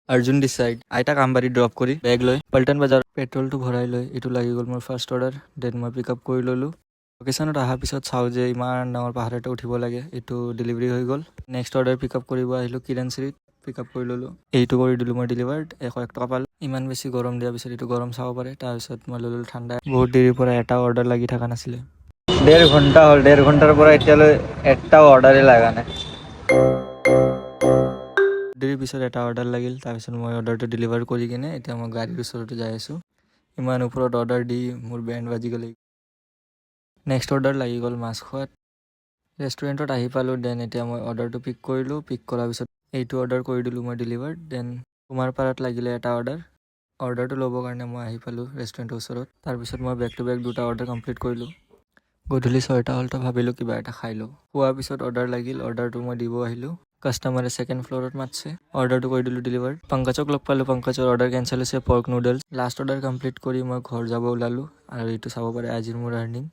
Arjun this side आइताक Ambari drop কৰি bag লৈ পল্টন বজাৰ পেট্ৰলটো ভৰাই লৈ এইটো লাগি গ'ল মোৰ ফাৰ্ষ্ট অৰ্ডাৰ দেন মই পিক আপ কৰি ল'লোঁ লোকেশ্যনত অহাৰ পিছত চাওঁ যে ইমান ডাঙৰ পাহাৰ এটা উঠিব লাগে এইটো ডেলিভাৰী হৈ গ'ল নেক্সট অৰ্ডাৰ পিক আপ কৰিব আহিলোঁ কিৰণশ্ৰীত পিক আপ কৰি ল'লোঁ এইটো কৰি দিলোঁ মই ডেলিভাৰ্ড 101 টকা পালোঁ ইমান বেছি গৰম দিয়াৰ পিছত এইটো গৰম চাব পাৰে তাৰপিছত মই ল'লোঁ ঠাণ্ডা বহুত দেৰিৰ পৰা এটা অৰ্ডাৰ লাগি থকা নাছিলে 1.5 ঘণ্টা হ'ল 1.5 ঘণ্টাৰ পৰা এতিয়ালৈ এটাও অৰ্ডাৰেই লগা নাই দেৰিৰ পিছত এটা অৰ্ডাৰ লাগিল তাৰপিছত মই অৰ্ডাৰটো ডেলিভাৰ কৰি কিনে এতিয়া মই গাড়ীৰ ওচৰতে যাই আছোঁ ইমান ওপৰত অৰ্ডাৰ দি মোৰ বেণ্ড বাজি গ'ল নেক্সট অৰ্ডাৰ লাগি গ'ল মাছখোৱাত ৰেষ্টুৰেণ্টত আহি পালোঁ দেন এতিয়া মই অৰ্ডাৰটো পিক কৰিলোঁ পিক কৰাৰ পিছত এইটো অৰ্ডাৰ কৰি দিলোঁ মই ডেলিভাৰ্ড দেন কুমাৰপাৰাত লাগিলে এটা অৰ্ডাৰটো ল'বৰ কাৰণে মই আহি পালোঁ ৰেষ্টুৰেণ্টৰ ওচৰত তাৰপিছত মই বেক টু বেক দুটা অৰ্ডাৰ কমপ্লিট কৰিলোঁ গধূলি 6টা হ'ল তো ভাবিলোঁ কিবা এটা খাই লওঁ খোৱাৰ পিছত অৰ্ডাৰ লাগিল অৰ্ডাৰটো মই দিব আহিলোঁ কাষ্টমাৰে ছেকেণ্ড ফ্ল'ৰত মাতছে অৰ্ডাৰটো কৰি দিলোঁ ডেলিভাৰ পংকজক লগ পালোঁ পংকজৰ অৰ্ডাৰ কেঞ্চেল হৈছে pork noodles last order complete কৰি মই ঘৰ যাব ওলালোঁ আৰু এইটো চাব পাৰে আজিৰ মোৰ আৰ্নিং